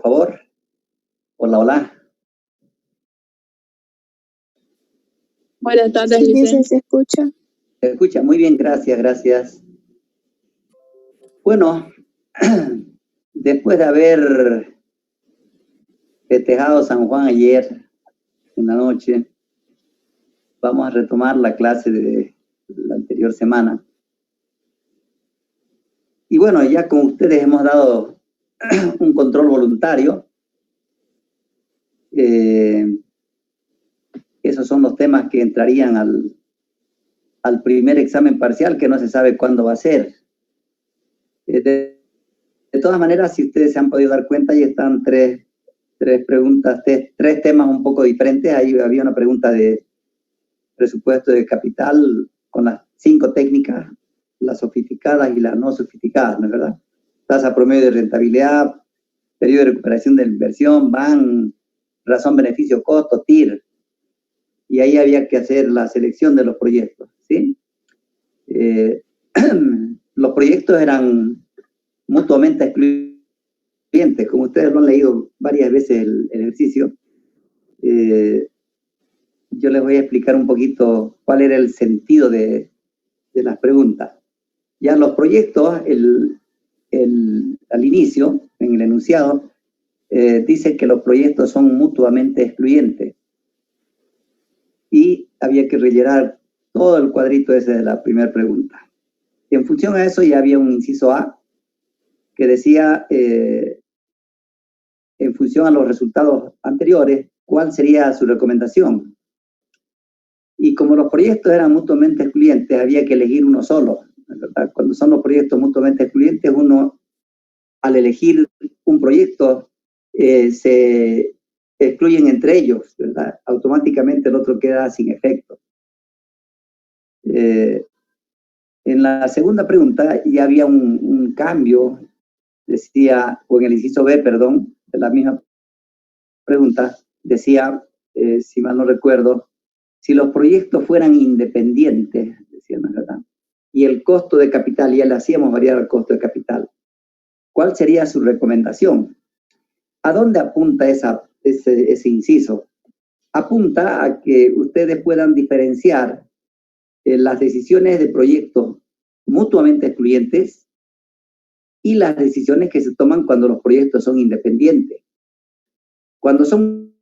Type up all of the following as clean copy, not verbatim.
favor. Hola, hola. Buenas tardes, Sí, Licen. dice, se escucha. Se escucha muy bien, gracias, gracias. Bueno, después de haber festejado San Juan ayer en la noche, vamos a retomar la clase de la anterior semana. Y bueno, ya con ustedes hemos dado un control voluntario. Esos son los temas que entrarían al primer examen parcial, que no se sabe cuándo va a ser. De todas maneras, si ustedes se han podido dar cuenta, ahí están tres preguntas, tres temas un poco diferentes. Ahí había una pregunta de presupuesto de capital con las 5 técnicas, las sofisticadas y las no sofisticadas, ¿no es verdad? Tasa promedio de rentabilidad, periodo de recuperación de la inversión, BAN, razón, beneficio, costo, TIR. Y ahí había que hacer la selección de los proyectos, ¿sí? Los proyectos eran mutuamente excluyentes, como ustedes lo han leído varias veces el ejercicio. Yo les voy a explicar un poquito cuál era el sentido de las preguntas. Ya los proyectos, al inicio, en el enunciado, dice que los proyectos son mutuamente excluyentes. Y había que rellenar todo el cuadrito ese de la primera pregunta. Y en función a eso ya había un inciso A que decía, en función a los resultados anteriores, ¿cuál sería su recomendación? Y como los proyectos eran mutuamente excluyentes, había que elegir uno solo, ¿verdad? Cuando son los proyectos mutuamente excluyentes, uno, al elegir un proyecto, se excluyen entre ellos, ¿verdad? Automáticamente el otro queda sin efecto. En la segunda pregunta ya había un cambio, decía, o en el inciso B, perdón, de la misma pregunta, decía, si mal no recuerdo, si los proyectos fueran independientes, decía, ¿no es verdad? Y el costo de capital, ya le hacíamos variar el costo de capital, ¿cuál sería su recomendación? ¿A dónde apunta ese inciso? Apunta a que ustedes puedan diferenciar las decisiones de proyectos mutuamente excluyentes y las decisiones que se toman cuando los proyectos son independientes. Cuando son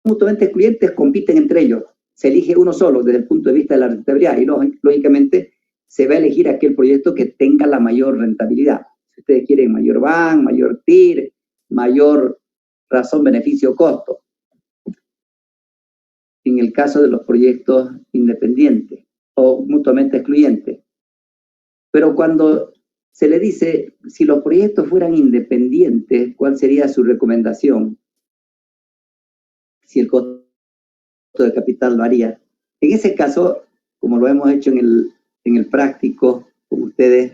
mutuamente excluyentes, compiten entre ellos. Se elige uno solo desde el punto de vista de la rentabilidad y lógicamente se va a elegir aquel proyecto que tenga la mayor rentabilidad. Si ustedes quieren mayor BAN, mayor TIR, mayor razón, beneficio, costo. En el caso de los proyectos independientes o mutuamente excluyentes. Pero cuando se le dice, si los proyectos fueran independientes, ¿cuál sería su recomendación? Si el costo de capital varía. En ese caso, como lo hemos hecho en el práctico con ustedes,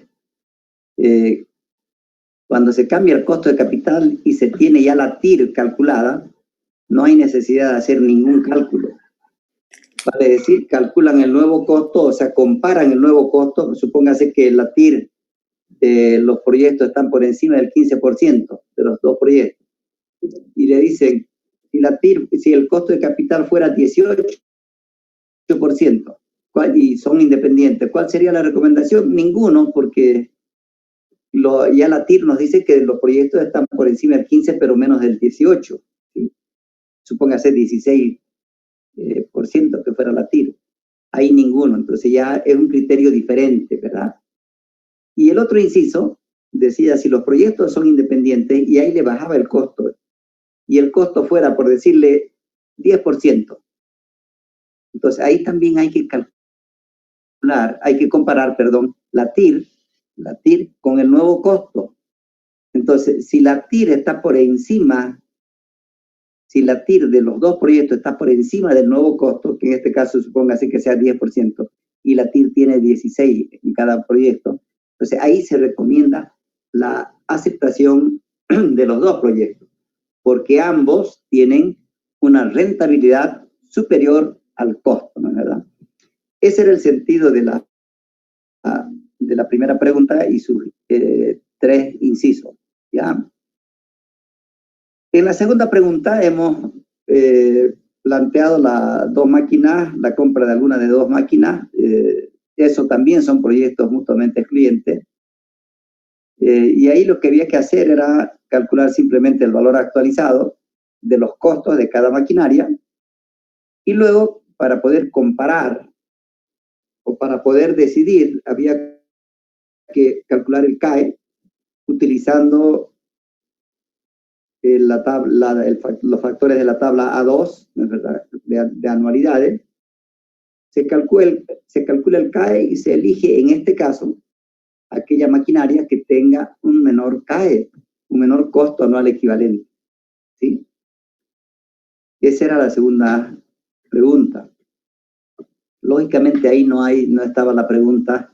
cuando se cambia el costo de capital y se tiene ya la TIR calculada, no hay necesidad de hacer ningún cálculo. Vale decir, calculan el nuevo costo, o sea, comparan el nuevo costo, supóngase que la TIR de los proyectos están por encima del 15% de los dos proyectos. Y le dicen, si el costo de capital fuera 18% y son independientes, ¿cuál sería la recomendación? Ninguno, porque ya la TIR nos dice que los proyectos están por encima del 15, pero menos del 18. ¿Sí? Supóngase 16% que fuera la TIR. Hay ninguno, entonces ya es un criterio diferente, ¿verdad? Y el otro inciso decía, si los proyectos son independientes, y ahí le bajaba el costo, y el costo fuera, por decirle, 10%. Entonces ahí también hay que comparar, la TIR con el nuevo costo. Entonces, si la TIR está por encima, si la TIR de los dos proyectos está por encima del nuevo costo, que en este caso supóngase que sea 10%, y la TIR tiene 16 en cada proyecto, entonces ahí se recomienda la aceptación de los dos proyectos, porque ambos tienen una rentabilidad superior al costo, ¿no es verdad? Ese era el sentido de la primera pregunta y sus 3 incisos, ¿ya? En la segunda pregunta hemos planteado las dos máquinas, la compra de alguna de dos máquinas. Eso también son proyectos mutuamente excluyentes. Y ahí lo que había que hacer era calcular simplemente el valor actualizado de los costos de cada maquinaria, y luego, para poder comparar o para poder decidir, había que calcular el CAE utilizando los factores de la tabla A2, de anualidades. Se calcula el CAE y se elige, en este caso, aquella maquinaria que tenga un menor CAE, un menor costo anual equivalente, ¿sí? Esa era la segunda pregunta. Lógicamente ahí no estaba la pregunta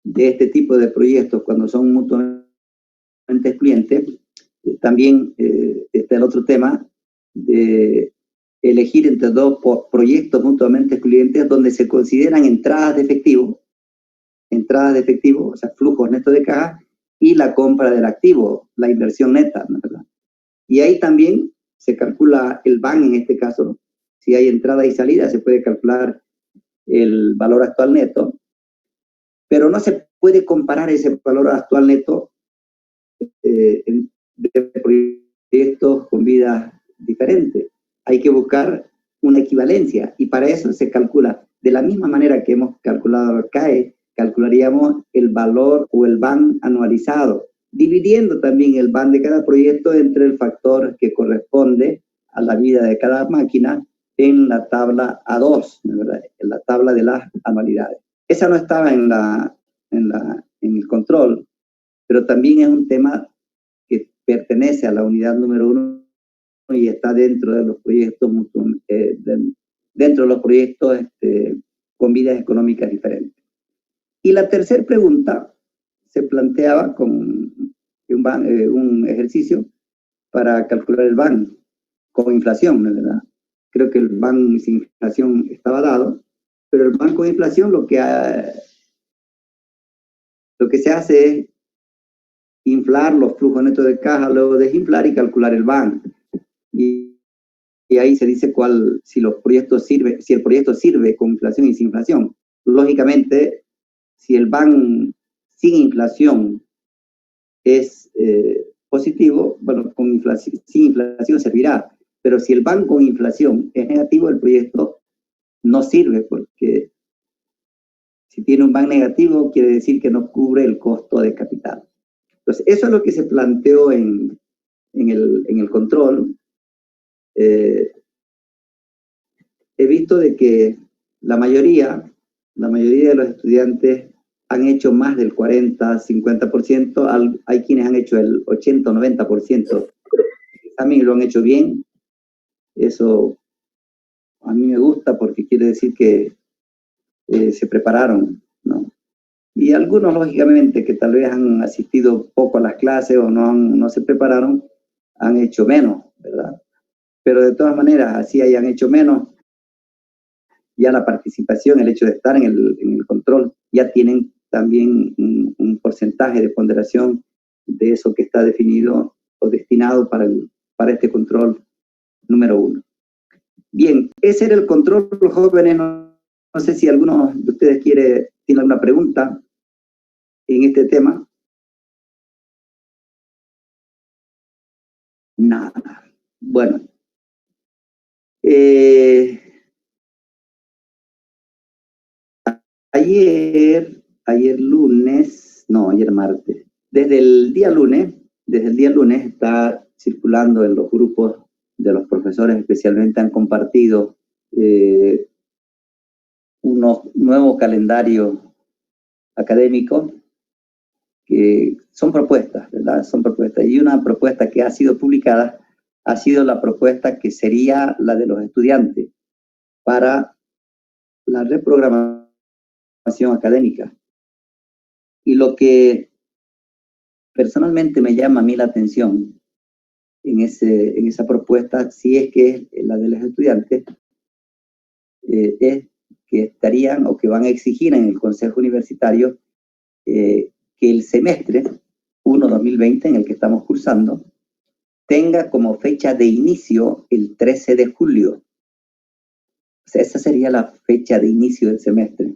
de este tipo de proyectos cuando son mutuamente excluyentes. También está el otro tema de elegir entre dos proyectos mutuamente excluyentes donde se consideran entradas de efectivo, o sea, flujos netos de caja, y la compra del activo, la inversión neta, ¿verdad? Y ahí también se calcula el VAN en este caso. Si hay entrada y salida, se puede calcular el valor actual neto, pero no se puede comparar ese valor actual neto de proyectos con vidas diferentes. Hay que buscar una equivalencia, y para eso se calcula de la misma manera que hemos calculado el CAE, calcularíamos el valor o el VAN anualizado, dividiendo también el VAN de cada proyecto entre el factor que corresponde a la vida de cada máquina en la tabla A2, ¿verdad? En la tabla de las anualidades. Esa no estaba en el control, pero también es un tema que pertenece a la unidad número 1 y está dentro de los proyectos con vidas económicas diferentes. Y la tercera pregunta se planteaba con un ejercicio para calcular el VAN con inflación, ¿verdad? Creo que el VAN sin inflación estaba dado, pero el VAN con inflación lo que se hace es inflar los flujos netos de caja, luego desinflar y calcular el VAN. Y ahí se dice si el proyecto sirve con inflación y sin inflación. Lógicamente, si el VAN sin inflación es positivo, bueno, sin inflación servirá. Pero si el VAN con inflación es negativo, el proyecto no sirve, porque si tiene un VAN negativo, quiere decir que no cubre el costo de capital. Entonces, eso es lo que se planteó en el control. He visto de que la mayoría de los estudiantes han hecho más del 40, 50%, hay quienes han hecho el 80 o 90%. También lo han hecho bien. Eso a mí me gusta porque quiere decir que se prepararon, ¿no? Y algunos, lógicamente, que tal vez han asistido poco a las clases o no se prepararon, han hecho menos, ¿verdad? Pero de todas maneras, así hayan hecho menos, ya la participación, el hecho de estar en el control, ya tienen también un porcentaje de ponderación de eso que está definido o destinado para este control número 1. Bien, ese era el control, jóvenes. No sé si alguno de ustedes tiene alguna pregunta en este tema. Nada. Bueno. Ayer martes, desde el día lunes está circulando en los grupos de los profesores, especialmente han compartido unos nuevos calendarios académicos que son propuestas, ¿verdad? Son propuestas. Y una propuesta que ha sido publicada ha sido la propuesta que sería la de los estudiantes para la reprogramación académica. Y lo que personalmente me llama a mí la atención en esa propuesta, si es que es la de los estudiantes, es que estarían o que van a exigir en el Consejo Universitario que el semestre 1-2020 en el que estamos cursando tenga como fecha de inicio el 13 de julio. O sea, esa sería la fecha de inicio del semestre.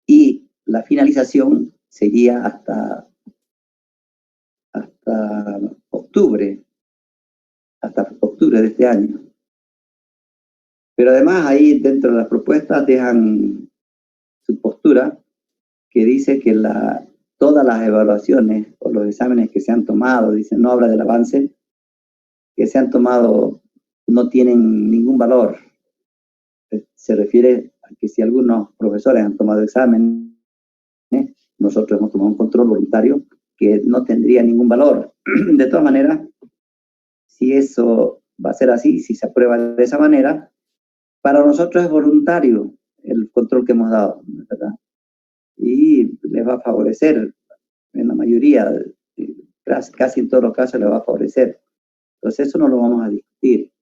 Y la finalización sería hasta octubre de este año. Pero además ahí dentro de las propuestas dejan su postura, que dice que todas las evaluaciones o los exámenes que se han tomado, dicen, no habla del avance, que se han tomado no tienen ningún valor. Se refiere a que si algunos profesores han tomado exámenes, nosotros hemos tomado un control voluntario que no tendría ningún valor. De todas maneras, si eso va a ser así, si se aprueba de esa manera, para nosotros es voluntario el control que hemos dado, ¿verdad? Y les va a favorecer, en la mayoría, casi en todos los casos les va a favorecer. Entonces eso no lo vamos a discutir.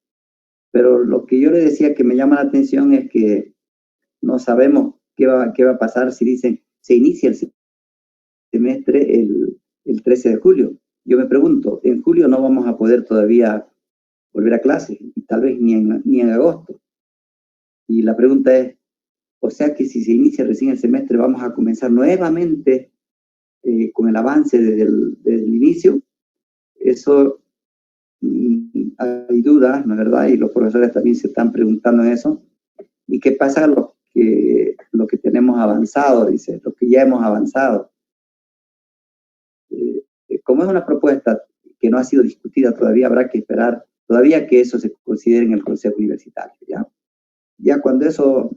Pero lo que yo le decía que me llama la atención es que no sabemos qué va a pasar si dicen se inicia el semestre el 13 de julio. Yo me pregunto, en julio no vamos a poder todavía volver a clase, y tal vez ni en agosto. Y la pregunta es, o sea que si se inicia recién el semestre, vamos a comenzar nuevamente con el avance desde el inicio. Eso hay dudas, ¿no es verdad? Y los profesores también se están preguntando eso. ¿Y qué pasa lo que tenemos avanzado? Dice, lo que ya hemos avanzado. Como es una propuesta que no ha sido discutida todavía, habrá que esperar todavía que eso se considere en el Consejo Universitario. Ya cuando eso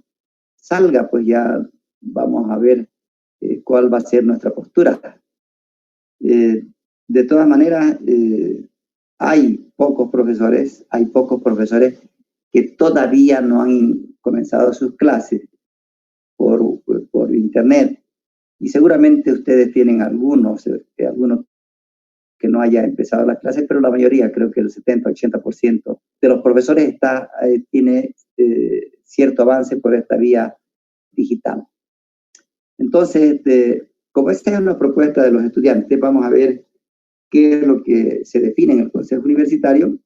salga, pues ya vamos a ver cuál va a ser nuestra postura. De todas maneras, hay pocos profesores que todavía no han comenzado sus clases por internet. Y seguramente ustedes tienen algunos que no haya empezado las clases, pero la mayoría, creo que el 70-80% de los profesores tiene cierto avance por esta vía digital. Entonces, como esta es una propuesta de los estudiantes, vamos a ver qué es lo que se define en el Consejo Universitario,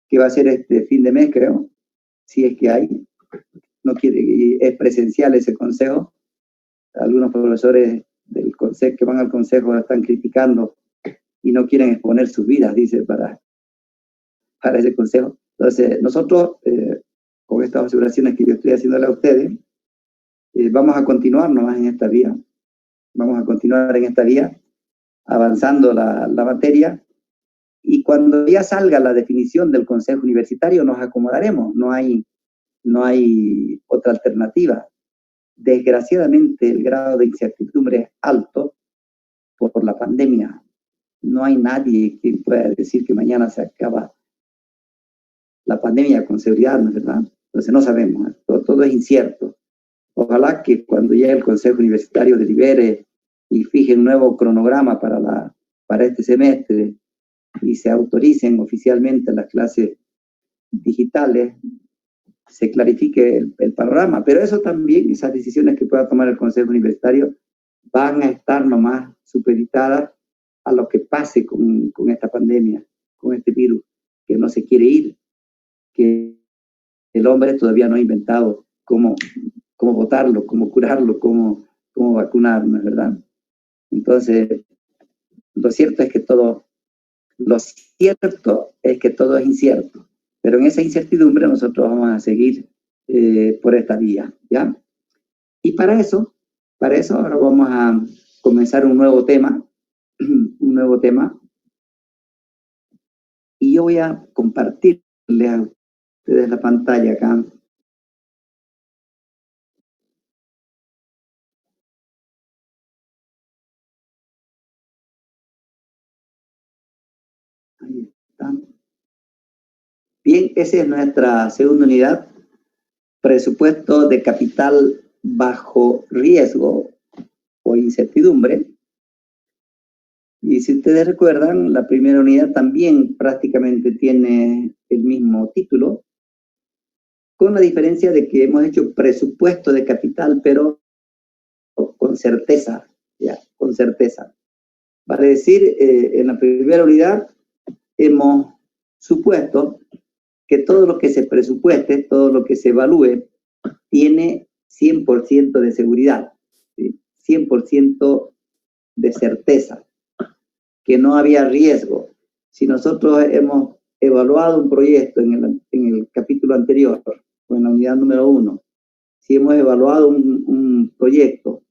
que va a ser este fin de mes, creo, si es que hay. Es presencial ese consejo. Algunos profesores del consejo que van al consejo la están criticando y no quieren exponer sus vidas, dice, para ese consejo. Entonces, nosotros, con estas observaciones que yo estoy haciéndole a ustedes, vamos a continuar nomás en esta vía. Vamos a continuar en esta vía, avanzando la materia, y cuando ya salga la definición del Consejo Universitario nos acomodaremos, no hay otra alternativa. Desgraciadamente el grado de incertidumbre es alto por la pandemia. No hay nadie que pueda decir que mañana se acaba la pandemia con seguridad, ¿no es verdad? Entonces no sabemos, todo es incierto. Ojalá que cuando llegue el Consejo Universitario delibere y fije un nuevo cronograma para este semestre y se autoricen oficialmente las clases digitales, se clarifique el panorama. Pero eso también, esas decisiones que pueda tomar el Consejo Universitario, van a estar nomás supeditadas a lo que pase con esta pandemia, con este virus, que no se quiere ir, que el hombre todavía no ha inventado cómo botarlo, cómo curarlo, cómo vacunarlo, ¿verdad? Entonces, lo cierto es que todo es incierto, pero en esa incertidumbre nosotros vamos a seguir por esta vía, ¿ya? Y para eso ahora vamos a comenzar un nuevo tema, y yo voy a compartirles a ustedes la pantalla acá. Ahí está. Bien, esa es nuestra segunda unidad, presupuesto de capital bajo riesgo o incertidumbre. Y si ustedes recuerdan, la primera unidad también prácticamente tiene el mismo título, con la diferencia de que hemos hecho presupuesto de capital, pero con certeza, ya, con certeza. Vale decir, en la primera unidad hemos supuesto que todo lo que se presupueste, todo lo que se evalúe, tiene 100% de seguridad, ¿sí? 100% de certeza, que no había riesgo. Si nosotros hemos evaluado un proyecto en el capítulo anterior, o en la unidad número 1, si hemos evaluado un proyecto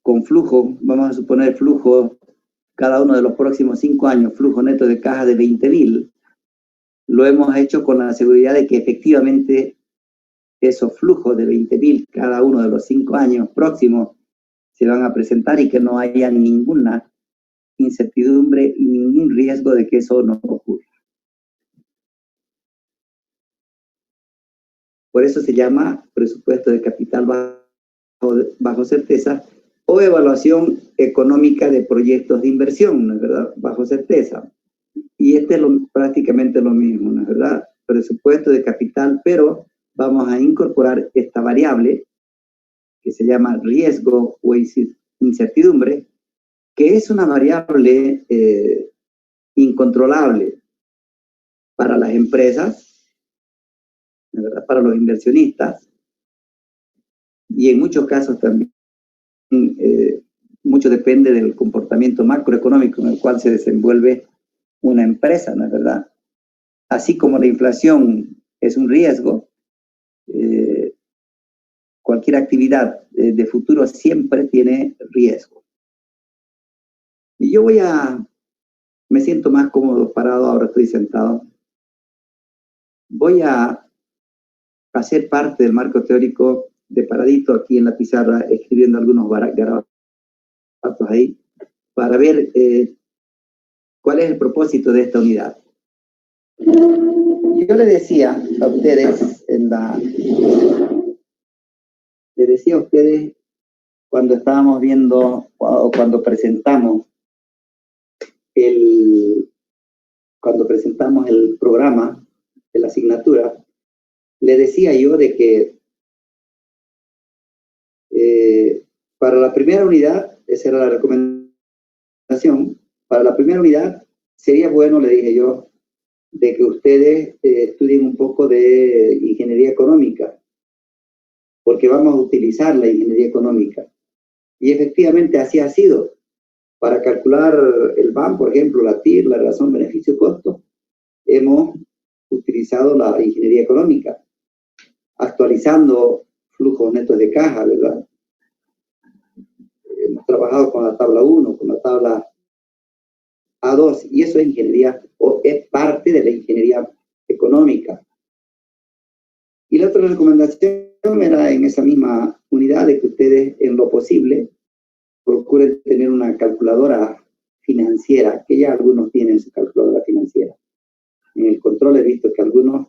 con flujo, vamos a suponer flujo cada uno de los próximos 5 años, flujo neto de caja de 20.000, lo hemos hecho con la seguridad de que efectivamente esos flujos de 20.000 cada uno de los 5 años próximos se van a presentar y que no haya ninguna incertidumbre y ningún riesgo de que eso no ocurra. Por eso se llama presupuesto de capital bajo certeza o evaluación económica de proyectos de inversión, ¿no es verdad? Bajo certeza. Y este es prácticamente lo mismo, ¿no es verdad? Presupuesto de capital, pero vamos a incorporar esta variable que se llama riesgo o incertidumbre, que es una variable incontrolable para las empresas, ¿no es verdad? Para los inversionistas, y en muchos casos también mucho depende del comportamiento macroeconómico en el cual se desenvuelve una empresa, ¿no es verdad? Así como la inflación es un riesgo, cualquier actividad de futuro siempre tiene riesgo. Y yo me siento más cómodo parado, ahora estoy sentado. Voy a hacer parte del marco teórico de paradito aquí en la pizarra, escribiendo algunos garabatos ahí, para ver cuál es el propósito de esta unidad. Yo le decía a ustedes cuando estábamos viendo o cuando presentamos el programa de la asignatura, le decía yo de que para la primera unidad, esa era la recomendación, para la primera unidad sería bueno, le dije yo, de que ustedes estudien un poco de ingeniería económica, porque vamos a utilizar la ingeniería económica. Y efectivamente así ha sido. Para calcular el BAM, por ejemplo, la TIR, la razón beneficio-costo, hemos utilizado la ingeniería económica, actualizando flujos netos de caja, ¿verdad? Hemos trabajado con la tabla 1, con la tabla A2, y eso es ingeniería, o es parte de la ingeniería económica. Y la otra recomendación era en esa misma unidad de que ustedes, en lo posible, procuren tener una calculadora financiera, que ya algunos tienen su calculadora financiera. En el control he visto que algunos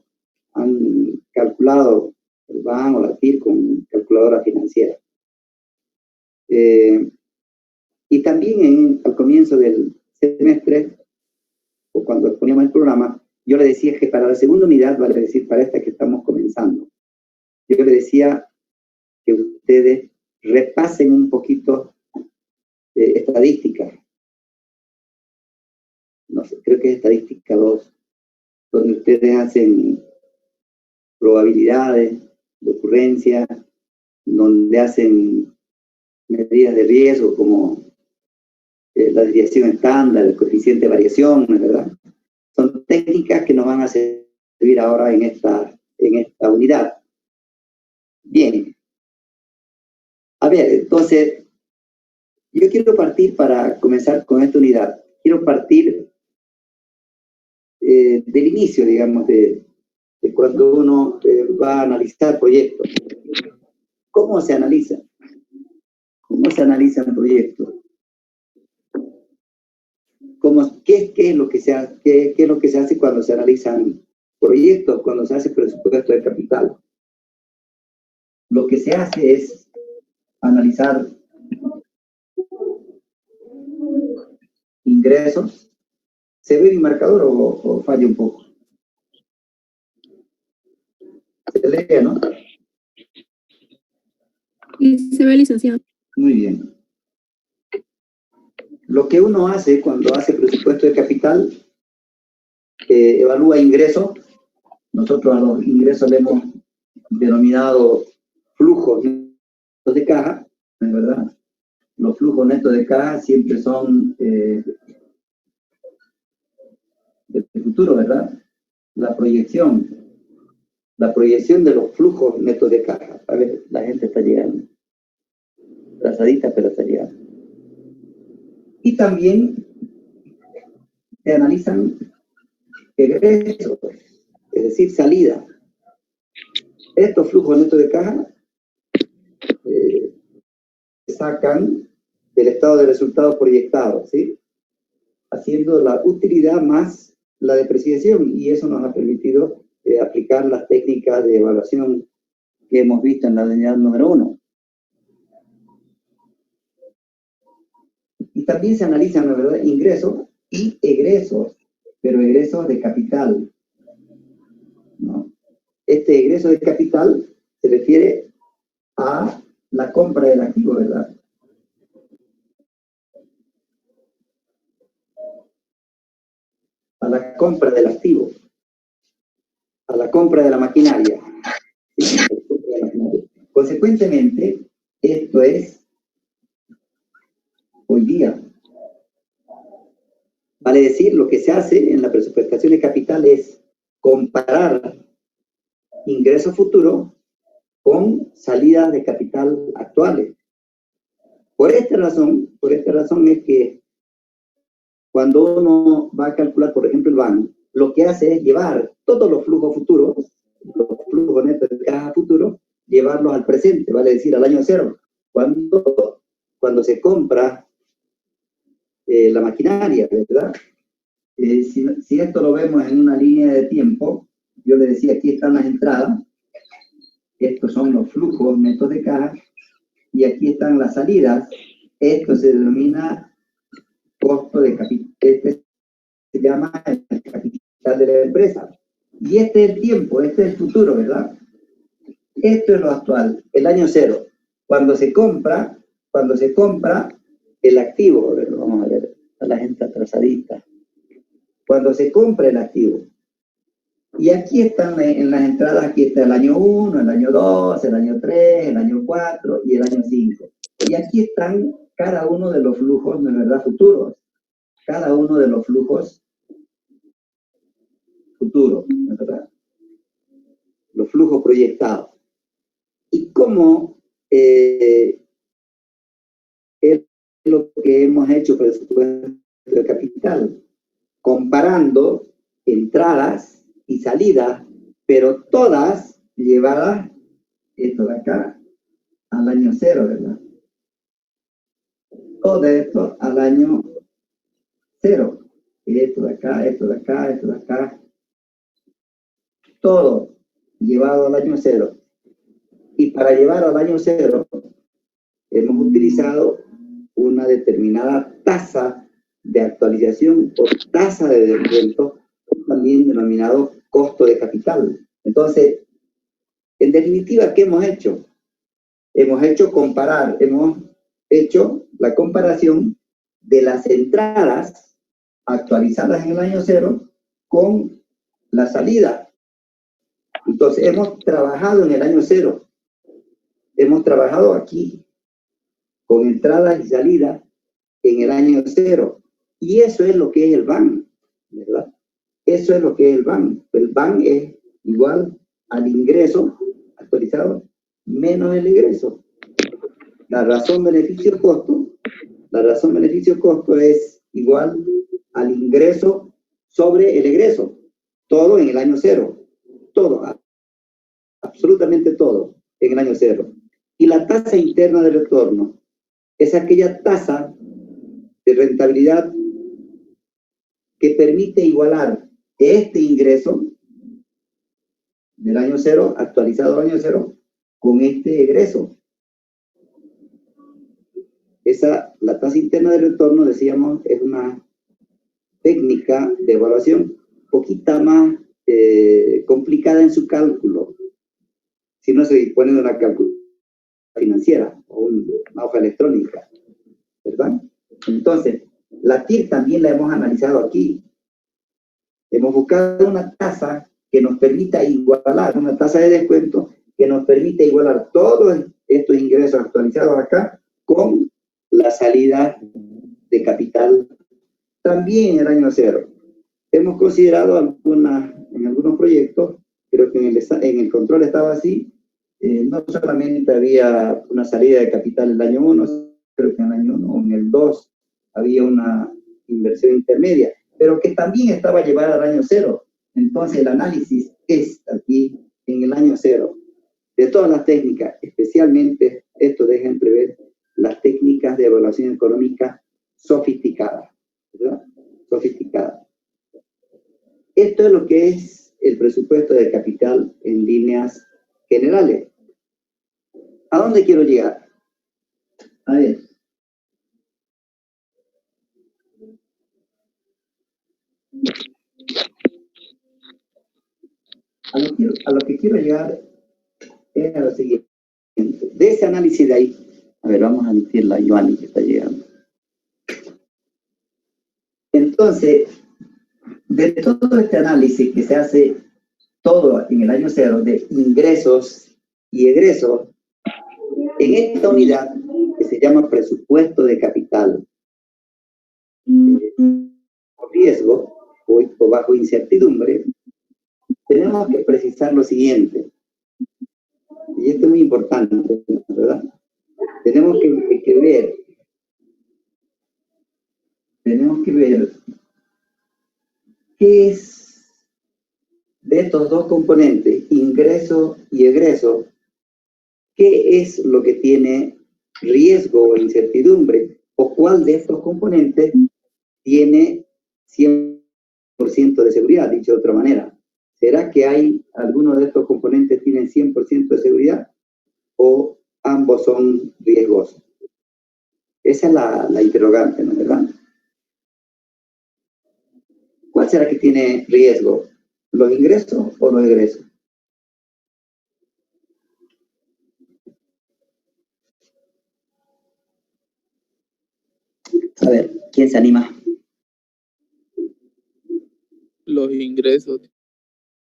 han calculado el BAN o la TIR con calculadora financiera. Y también al comienzo del semestre, o cuando exponíamos el programa, yo le decía que para la segunda unidad, vale decir, para esta que estamos comenzando, yo le decía que ustedes repasen un poquito estadística. No sé, creo que es estadística 2, donde ustedes hacen probabilidades de ocurrencia, donde hacen medidas de riesgo como la desviación estándar, el coeficiente de variación, ¿verdad? Son técnicas que nos van a servir ahora en esta unidad. Bien. A ver, entonces, yo quiero partir para comenzar con esta unidad. Quiero partir del inicio, digamos, de cuando uno va a analizar proyectos. ¿Cómo se analiza? ¿Cómo se analiza un proyecto? ¿Qué es lo que se hace cuando se analizan proyectos, cuando se hace presupuesto de capital? Lo que se hace es analizar ingresos. ¿Se ve mi marcador o falla un poco? Se lee, ¿no? Y se ve, licenciado. Muy bien. lo que uno hace cuando hace presupuesto de capital, evalúa ingresos. Nosotros a los ingresos le hemos denominado flujos netos de caja, ¿es verdad? Los flujos netos de caja siempre son del futuro, ¿verdad? La proyección de los flujos netos de caja. A ver, la gente está llegando. Trazadita, pero está llegando. Y también se analizan egresos, es decir, salida. Estos flujos netos de caja sacan del estado de resultados proyectados, ¿sí? Haciendo la utilidad más la depreciación, y eso nos ha permitido aplicar las técnicas de evaluación que hemos visto en la unidad número 1. Y también se analizan, la verdad, ingresos y egresos, pero egresos de capital, ¿no? Este egreso de capital se refiere a la compra del activo, ¿verdad? A la compra del activo, a la compra de la maquinaria. ¿Sí? Consecuentemente, esto es hoy día. Vale decir, lo que se hace en la presupuestación de capital es comparar ingresos futuros con salidas de capital actuales. Por esta razón es que cuando uno va a calcular, por ejemplo, el BAN, lo que hace es llevar todos los flujos futuros, los flujos netos de caja futuros, llevarlos al presente, vale decir, al año cero. Cuando se compra la maquinaria, ¿verdad? Si esto lo vemos en una línea de tiempo, yo le decía, aquí están las entradas, estos son los flujos netos de caja, y aquí están las salidas. Esto se denomina costo de capital, este se llama el capital de la empresa. Y este es el tiempo, este es el futuro, ¿verdad? Esto es lo actual, el año cero. Cuando se compra el activo, vamos a ver, a la gente atrasadita. Cuando se compra el activo. Y aquí están en las entradas, aquí está el año 1, el año 2, el año 3, el año 4 y el año 5. Y aquí están cada uno de los flujos, de verdad, futuros. Cada uno de los flujos futuros, ¿verdad? Los flujos proyectados. Y cómo es lo que hemos hecho por el presupuesto de capital, comparando entradas y salidas, pero todas llevadas, esto de acá, al año cero, ¿verdad? Todo esto al año cero. Esto de acá, esto de acá, esto de acá. Todo llevado al año cero. Y para llevar al año cero, hemos utilizado una determinada tasa de actualización o tasa de descuento, también denominado costo de capital. Entonces, en definitiva, ¿qué hemos hecho? Hemos hecho la comparación de las entradas actualizadas en el año cero con la salida. Entonces, hemos trabajado en el año cero. Hemos trabajado aquí con entradas y salidas en el año cero. Y eso es lo que es el BAN, ¿verdad? Eso es lo que es el BAN. El BAN es igual al ingreso actualizado menos el ingreso. La razón beneficio-costo es igual al ingreso sobre el egreso. Todo en el año cero. Todo, absolutamente todo en el año cero. Y la tasa interna de retorno es aquella tasa de rentabilidad que permite igualar este ingreso del año cero, actualizado al año cero, con este egreso. La tasa interna de retorno, decíamos, es una técnica de evaluación poquita más complicada en su cálculo, si no se dispone de una calculadora financiera o una hoja electrónica, ¿verdad? Entonces, La TIR también la hemos analizado aquí. Hemos buscado una tasa que nos permita igualar, una tasa de descuento que nos permite igualar todos estos ingresos actualizados acá con la salida de capital también en el año cero. Hemos considerado en algunos proyectos, creo que en el control estaba así, no solamente había una salida de capital en el año 1, creo que en el año 1 o en el 2 había una inversión intermedia, pero que también estaba llevada al año cero. Entonces el análisis es aquí en el año cero. De todas las técnicas, especialmente esto deja entrever las técnicas de evaluación económica sofisticadas, ¿verdad? Sofisticadas. Esto es lo que es el presupuesto de capital en líneas generales. ¿A dónde quiero llegar? A ver. A lo que quiero llegar es a lo siguiente. De ese análisis de ahí, a ver, vamos a emitir la Joanny que está llegando. Entonces, de todo este análisis que se hace todo en el año cero de ingresos y egresos, en esta unidad que se llama presupuesto de capital, riesgo o bajo incertidumbre, tenemos que precisar lo siguiente, y esto es muy importante, ¿verdad? Tenemos que ver qué es de estos dos componentes, ingreso y egreso, qué es lo que tiene riesgo o incertidumbre, o cuál de estos componentes tiene 100% de seguridad, dicho de otra manera. ¿Será que hay alguno de estos componentes tienen 100% de seguridad o ambos son riesgosos? Esa es la interrogante, ¿no es verdad? ¿Cuál será que tiene riesgo? ¿Los ingresos o los egresos? A ver, ¿quién se anima? Los ingresos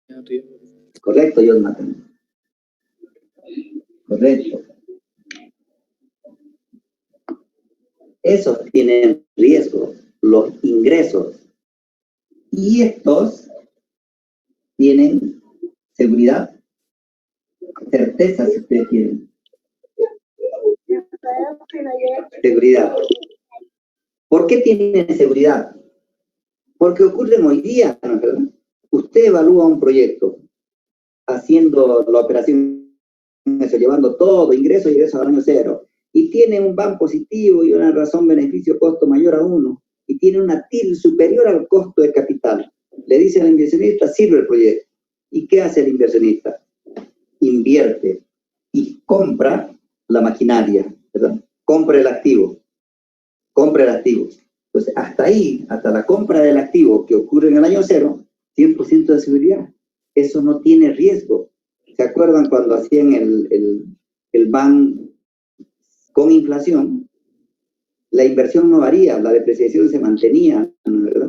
tienen riesgo. Correcto, Jonathan. Correcto. Esos tienen riesgo, los ingresos. Y estos tienen seguridad, certeza, si ustedes quieren. Seguridad. ¿Por qué tienen seguridad? Porque ocurren hoy día, ¿no es verdad? Usted evalúa un proyecto haciendo la operación, llevando todo, ingresos y egresos al año cero, y tiene un BAN positivo y una razón beneficio-costo mayor a 1, y tiene una TIR superior al costo de capital. Le dice al inversionista, sirve el proyecto. ¿Y qué hace el inversionista? Invierte y compra la maquinaria, ¿verdad? Compra el activo. Compra el activo. Entonces, hasta ahí, hasta la compra del activo que ocurre en el año cero, 100% de seguridad. Eso no tiene riesgo. ¿Se acuerdan cuando hacían el BAN con inflación? La inversión no varía, la depreciación se mantenía, ¿no es verdad?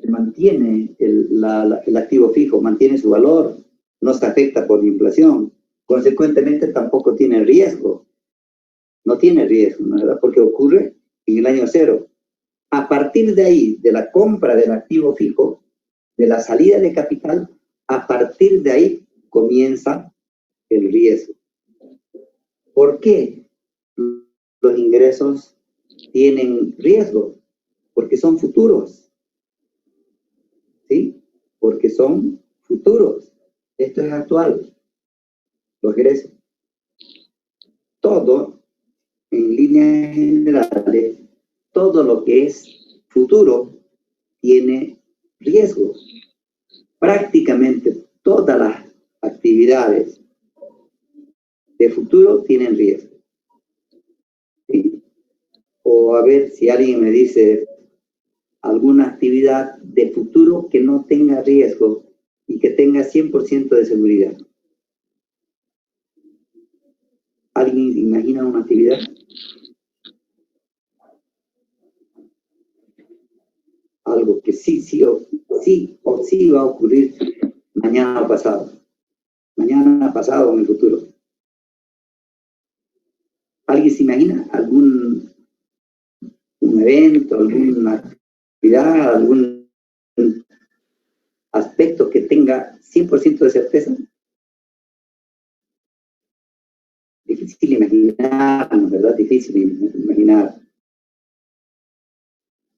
Se mantiene el activo fijo, mantiene su valor, no se afecta por la inflación. Consecuentemente, tampoco tiene riesgo. No tiene riesgo, ¿no es verdad? Porque ocurre en el año cero. A partir de ahí, de la compra del activo fijo, de la salida de capital, a partir de ahí comienza el riesgo. ¿Por qué los ingresos tienen riesgo? Porque son futuros. ¿Sí? Porque son futuros. Esto es actual. Los ingresos. Todo, en líneas generales, todo lo que es futuro tiene riesgos. Prácticamente todas las actividades de futuro tienen riesgo. ¿Sí? O a ver si alguien me dice alguna actividad de futuro que no tenga riesgo y que tenga 100% de seguridad. ¿Alguien imagina una actividad? algo que sí va a ocurrir mañana o pasado en el futuro. ¿Alguien se imagina algún evento, alguna actividad, algún aspecto que tenga 100% de certeza? Difícil imaginar, ¿verdad? Difícil imaginar.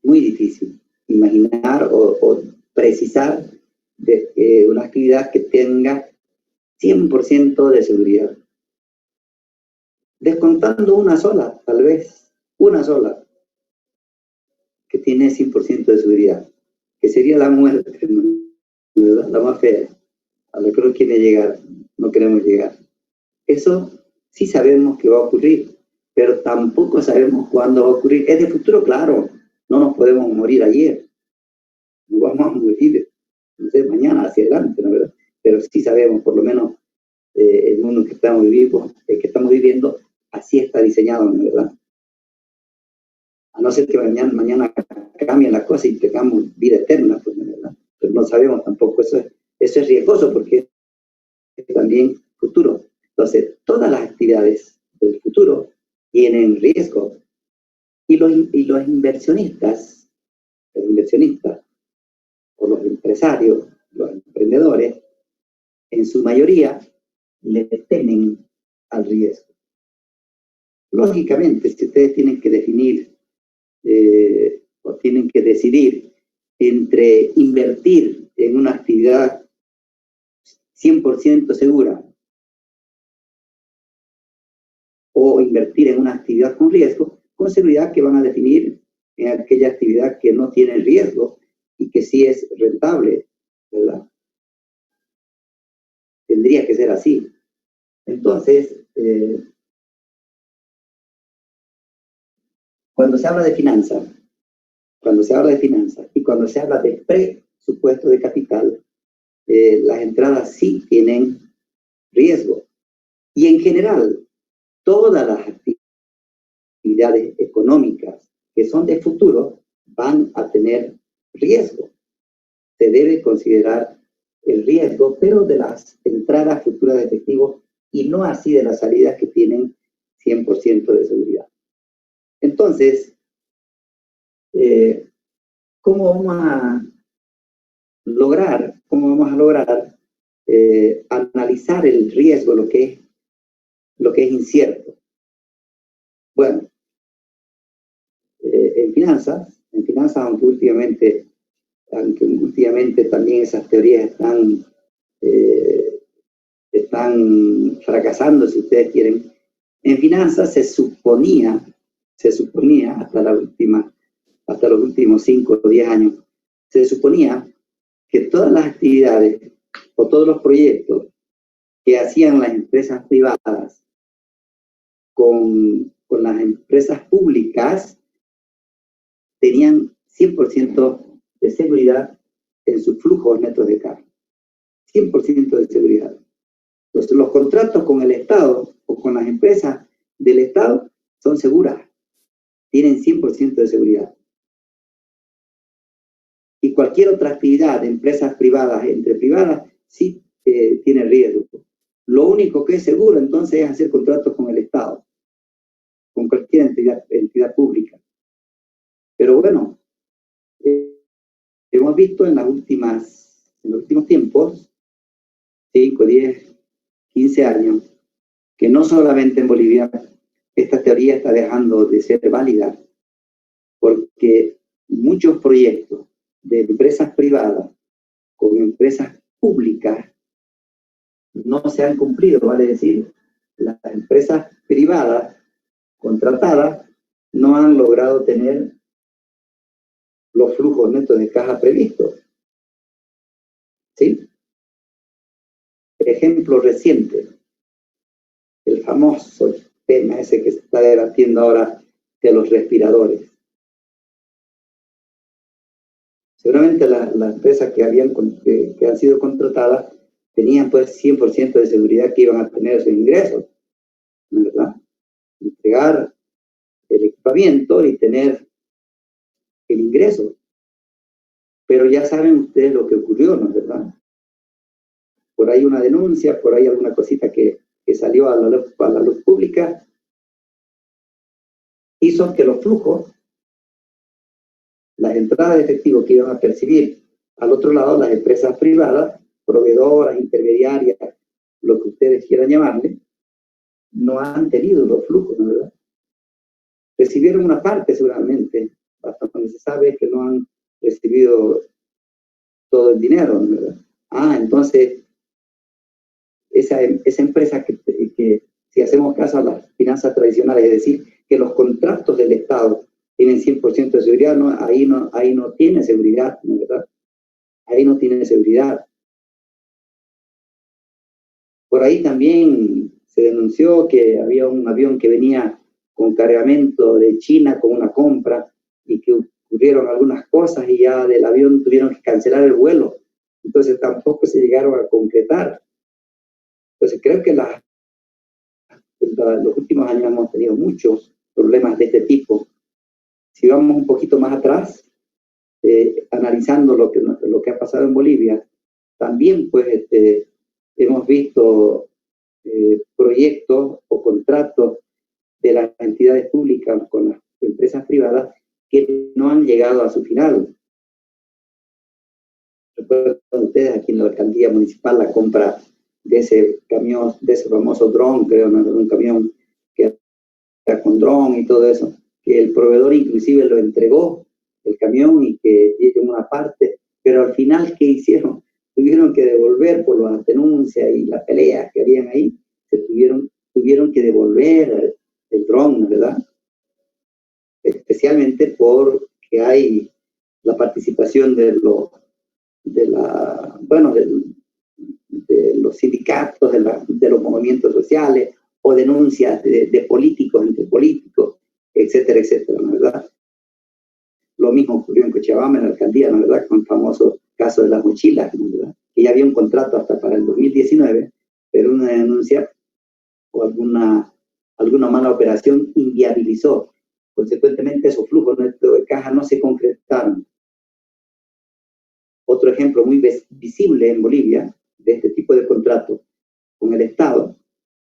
Muy difícil imaginar o precisar una actividad que tenga 100% de seguridad. Descontando una sola, tal vez, una sola, que tiene 100% de seguridad, que sería la muerte, ¿verdad? La más fea, a la que no quiere llegar, no queremos llegar. Eso sí sabemos que va a ocurrir, pero tampoco sabemos cuándo va a ocurrir. Es de futuro, claro, no nos podemos morir ayer, nos vamos a morir, no sé, mañana, hacia adelante, ¿no? ¿Verdad? Pero sí sabemos, por lo menos, el mundo que estamos viviendo, así está diseñado, ¿no? ¿Verdad? A no ser que mañana cambien las cosas y tengamos vida eterna, pues, ¿no? ¿Verdad? Pero no sabemos tampoco, eso es riesgoso porque es también futuro. Entonces, todas las actividades del futuro tienen riesgo. Y los inversionistas o los empresarios, los emprendedores, en su mayoría, le temen al riesgo. Lógicamente, si ustedes tienen que definir o tienen que decidir entre invertir en una actividad 100% segura o invertir en una actividad con riesgo, con seguridad que van a definir en aquella actividad que no tiene riesgo y que sí es rentable, ¿verdad? Tendría que ser así. Entonces, cuando se habla de finanzas y cuando se habla de presupuesto de capital, las entradas sí tienen riesgo. Y en general, todas las actividades económicas que son de futuro van a tener riesgo. Se debe considerar el riesgo, pero de las entradas futuras de efectivo y no así de las salidas que tienen 100% de seguridad. Entonces, ¿cómo vamos a lograr analizar el riesgo, lo que es incierto? Bueno, en finanzas, aunque últimamente también esas teorías están fracasando, si ustedes quieren. En finanzas se suponía hasta los últimos 5 o 10 años, se suponía que todas las actividades o todos los proyectos que hacían las empresas privadas con las empresas públicas tenían 100% de seguridad en sus flujos netos de caja. 100% de seguridad. Entonces, los contratos con el Estado o con las empresas del Estado son seguras, tienen 100% de seguridad. Y cualquier otra actividad de empresas privadas, entre privadas, sí tiene riesgo. Lo único que es seguro, entonces, es hacer contratos con el Estado, con cualquier entidad pública. Pero bueno, hemos visto en los últimos tiempos, 5, 10, 15 años, que no solamente en Bolivia esta teoría está dejando de ser válida, porque muchos proyectos de empresas privadas con empresas públicas no se han cumplido, vale decir, las empresas privadas contratadas no han logrado tener los flujos netos de caja previstos. ¿Sí? Ejemplo reciente, el famoso tema ese que se está debatiendo ahora de los respiradores. Seguramente las empresas que han sido contratadas tenían pues 100% de seguridad que iban a tener esos ingresos, ¿verdad? Entregar el equipamiento y tener el ingreso. Pero ya saben ustedes lo que ocurrió, ¿no es verdad? Por ahí una denuncia, por ahí alguna cosita que salió a la luz pública, hizo que los flujos, las entradas de efectivo que iban a percibir al otro lado las empresas privadas, proveedoras, intermediarias, lo que ustedes quieran llamarle, no han tenido los flujos, ¿no es verdad? Recibieron una parte seguramente, hasta donde se sabe que no han recibido todo el dinero, ¿no es verdad? Entonces, esa empresa que si hacemos caso a las finanzas tradicionales, es decir, que los contratos del Estado tienen 100% de seguridad, no, ahí no tiene seguridad, ¿no es verdad? Ahí no tiene seguridad. Por ahí también se denunció que había un avión que venía con cargamento de China con una compra y que ocurrieron algunas cosas y ya del avión tuvieron que cancelar el vuelo. Entonces tampoco se llegaron a concretar. Entonces creo que los últimos años hemos tenido muchos problemas de este tipo. Si vamos un poquito más atrás, analizando lo que ha pasado en Bolivia, también pues hemos visto proyectos o contratos de las entidades públicas con las empresas privadas que no han llegado a su final. Recuerdan ustedes aquí en la alcaldía municipal la compra de ese camión, de ese famoso dron, creo, ¿no? Un camión que era con dron y todo eso, que el proveedor inclusive lo entregó, el camión, y que llegó una parte, pero al final, ¿qué hicieron? Tuvieron que devolver por las denuncias y las peleas que habían ahí, tuvieron que devolver el dron, ¿verdad? Especialmente porque hay la participación de los sindicatos, de los movimientos sociales, o denuncias de políticos entre políticos, etcétera, etcétera, ¿no es verdad? Lo mismo ocurrió en Cochabamba, en la alcaldía, ¿no es verdad? Con el famoso caso de las mochilas, ¿no es verdad? Que ya había un contrato hasta para el 2019, pero una denuncia o alguna mala operación inviabilizó. Consecuentemente, esos flujos de caja no se concretaron. Otro ejemplo muy visible en Bolivia de este tipo de contrato con el Estado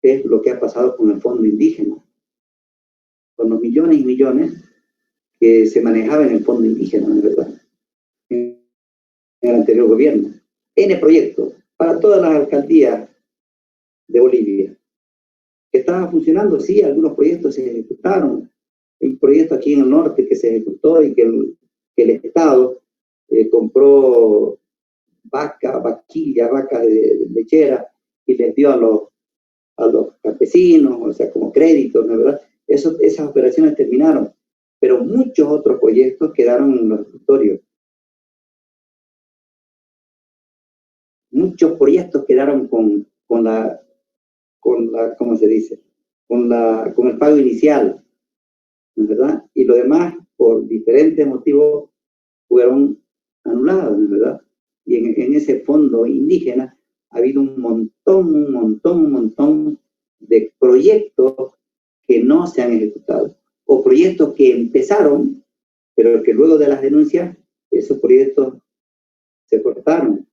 es lo que ha pasado con el Fondo Indígena, con los millones y millones que se manejaban en el Fondo Indígena, ¿no es verdad? En el anterior gobierno. N proyectos para todas las alcaldías de Bolivia. Que estaban funcionando, sí, algunos proyectos se ejecutaron. Hay un proyecto aquí en el norte que se ejecutó y que el Estado compró vacas de lechera y les dio a los campesinos, o sea, como créditos, ¿no es verdad? Esas operaciones terminaron, pero muchos otros proyectos quedaron en los escritorios. Muchos proyectos quedaron con ¿cómo se dice? Con el pago inicial, ¿no es verdad? Y lo demás, por diferentes motivos, fueron anulados, ¿no es verdad? Y en ese fondo indígena ha habido un montón de proyectos que no se han ejecutado, o proyectos que empezaron, pero que luego de las denuncias, esos proyectos se cortaron,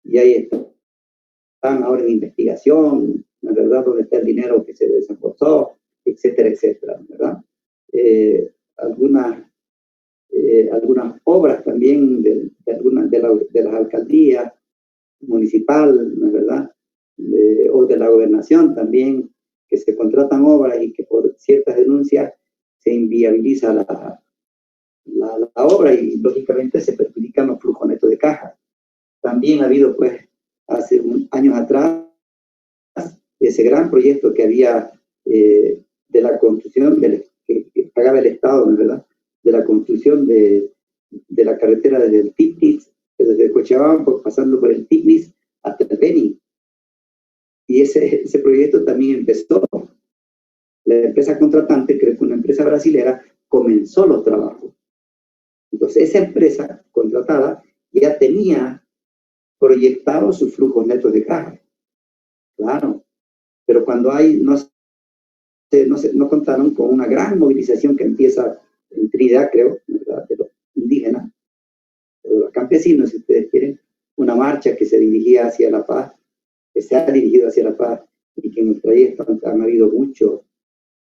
y ahí están ahora en investigación, ¿no es verdad?, dónde está el dinero que se desembolsó, etcétera, etcétera, ¿verdad? Algunas obras también de las alcaldías municipal, ¿no es verdad? O de la gobernación también, que se contratan obras y que por ciertas denuncias se inviabiliza la obra y lógicamente se perjudican los flujos netos de caja. También ha habido, pues, hace años atrás, ese gran proyecto que había de la construcción que pagaba el Estado, ¿no es verdad?, de la construcción de la carretera desde el Tignis, desde Cochabamba, pasando por el Tignis hasta el Beni. Y ese proyecto también empezó. La empresa contratante, creo que una empresa brasilera, comenzó los trabajos. Entonces, esa empresa contratada ya tenía proyectados sus flujos netos de caja. Claro. Pero cuando no contaron con una gran movilización que empieza en Trinidad, creo, ¿verdad?, de los indígenas, de los campesinos, si ustedes quieren, una marcha que se dirigía hacia La Paz, que se ha dirigido hacia La Paz, y que en el trayecto han habido muchos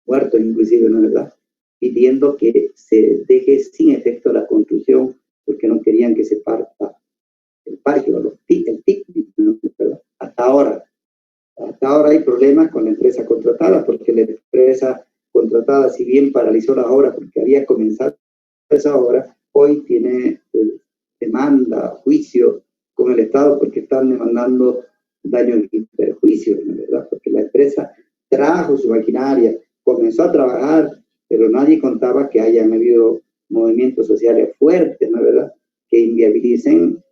muertos, inclusive, ¿no es verdad?, pidiendo que se deje sin efecto la construcción, porque no querían que se parta el parque o el TIC, ¿no? Hasta ahora hay problemas con la empresa contratada, porque la empresa contratada, si bien paralizó las obras porque había comenzado esa obra, hoy tiene demanda, juicio con el Estado, porque están demandando daños y perjuicios, ¿no es verdad? Porque la empresa trajo su maquinaria, comenzó a trabajar, pero nadie contaba que hayan habido movimientos sociales fuertes, ¿no es verdad?, que inviabilicen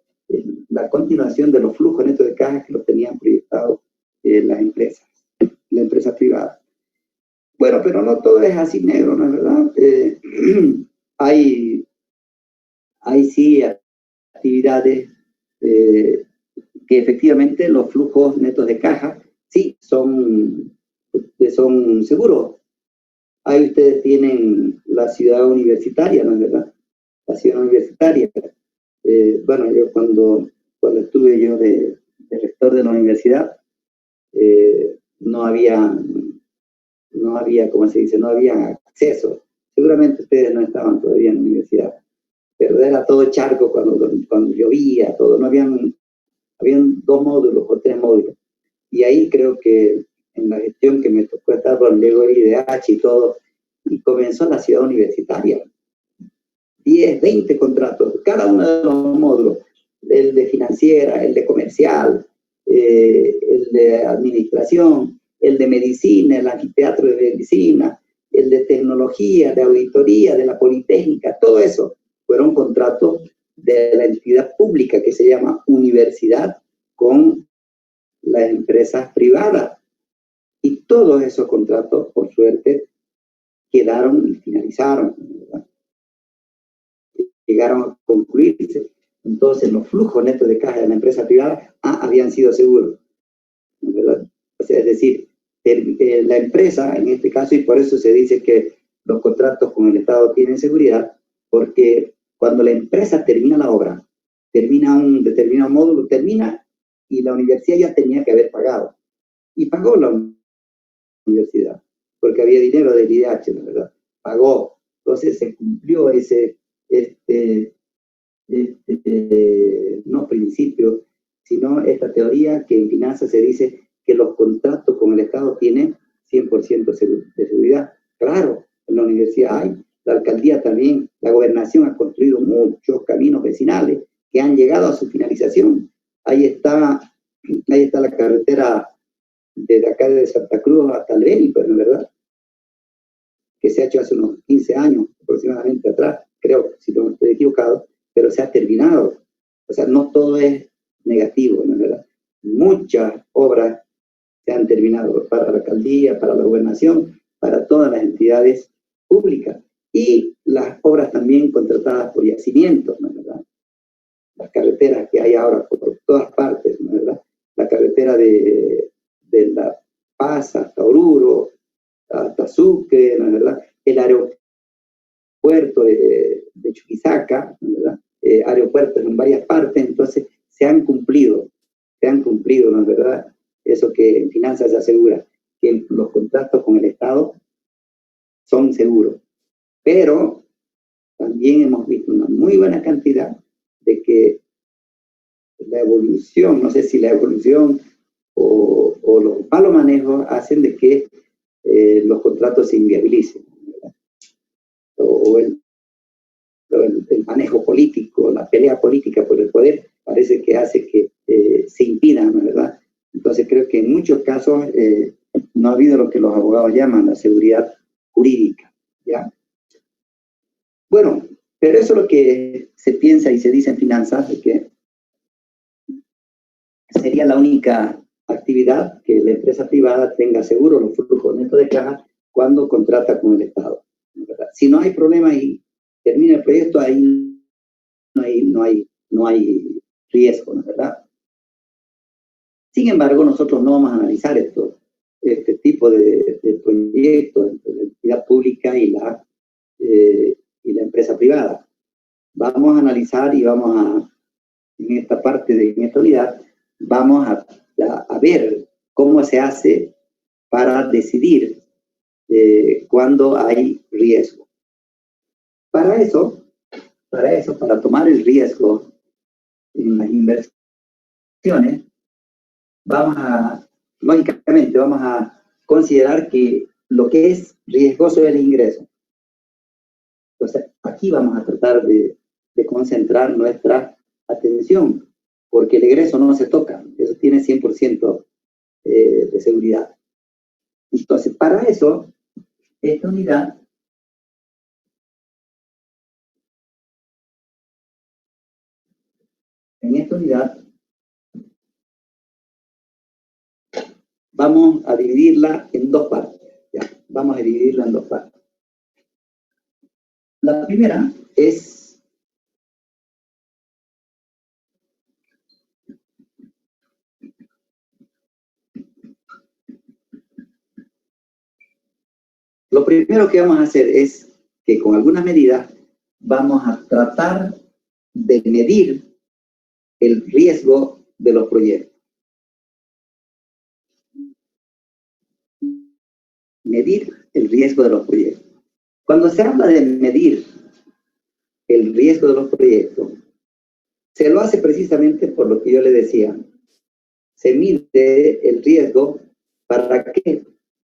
la continuación de los flujos netos de caja que los tenían proyectados las empresas, la empresa privada. Bueno, pero no todo es así negro, ¿no es verdad? Hay sí actividades que efectivamente los flujos netos de caja sí son seguros. Ahí ustedes tienen la ciudad universitaria, ¿no es verdad? La ciudad universitaria. Bueno, yo cuando estuve yo de rector de la universidad, no había, ¿cómo se dice?, no había acceso. Seguramente ustedes no estaban todavía en la universidad, pero era todo charco cuando llovía, todo. No habían 2 módulos o 3 módulos. Y ahí creo que en la gestión que me tocó estar con Lego IDH y todo, y comenzó la ciudad universitaria. 10, 20 contratos, cada uno de los módulos, el de financiera, el de comercial, el de administración, el de medicina, el anfiteatro de medicina, el de tecnología, de auditoría, de la Politécnica, todo eso fueron contratos de la entidad pública que se llama universidad con las empresas privadas. Y todos esos contratos, por suerte, quedaron y finalizaron, ¿verdad?, llegaron a concluirse. Entonces, los flujos netos de caja de la empresa privada habían sido seguros, ¿verdad? O sea, es decir, la empresa, en este caso, y por eso se dice que los contratos con el Estado tienen seguridad, porque cuando la empresa termina la obra, termina un determinado módulo, y la universidad ya tenía que haber pagado. Y pagó la universidad, porque había dinero del IDH, ¿verdad? Pagó. Entonces se cumplió no principio, sino esta teoría que en finanzas se dice que los contratos con el Estado tienen 100% de seguridad. Claro, en la universidad hay, la alcaldía también, la gobernación ha construido muchos caminos vecinales que han llegado a su finalización. Ahí está la carretera desde acá de Santa Cruz hasta el Beni, pues, ¿no es verdad?, que se ha hecho hace unos 15 años aproximadamente atrás, creo, si no estoy equivocado, pero se ha terminado. O sea, no todo es negativo, ¿no es verdad? Muchas obras se han terminado para la alcaldía, para la gobernación, para todas las entidades públicas. Y las obras también contratadas por yacimientos, ¿no es verdad? Las carreteras que hay ahora por todas partes, ¿no es verdad? La carretera de La Paz hasta Oruro, hasta Sucre, ¿no es verdad? El aeropuerto de Chuquisaca, ¿no es verdad? Aeropuertos en varias partes. Entonces se han cumplido, ¿no es verdad? Eso que en finanzas se asegura, que los contratos con el Estado son seguros. Pero también hemos visto una muy buena cantidad de que la evolución, no sé si la evolución o los malos manejos hacen de que los contratos se inviabilicen, ¿verdad? O el manejo político, la pelea política por el poder, parece que hace que se impida, ¿no es verdad? Entonces creo que en muchos casos no ha habido lo que los abogados llaman la seguridad jurídica, ¿ya? Bueno, pero eso es lo que se piensa y se dice en finanzas, de que sería la única actividad que la empresa privada tenga seguro los flujos netos de caja cuando contrata con el Estado, ¿verdad? Si no hay problema y termina el proyecto, ahí no hay riesgo, ¿no es verdad? Sin embargo, nosotros no vamos a analizar este tipo de proyectos entre la entidad pública y la empresa privada. Vamos a analizar y vamos en esta parte en esta unidad, vamos a ver cómo se hace para decidir cuando hay riesgo. Para tomar el riesgo en las inversiones, lógicamente vamos a considerar que lo que es riesgoso es el ingreso. Entonces, aquí vamos a tratar de concentrar nuestra atención, porque el egreso no se toca, eso tiene 100% de seguridad. Entonces, para eso, esta unidad vamos a dividirla en dos partes. ¿Ya? Vamos a dividirla en dos partes. La primera es lo primero que vamos a hacer es que con algunas medidas vamos a tratar de medir el riesgo de los proyectos. Medir el riesgo de los proyectos. Cuando se habla de medir el riesgo de los proyectos, se lo hace precisamente por lo que yo le decía. Se mide el riesgo ¿para qué?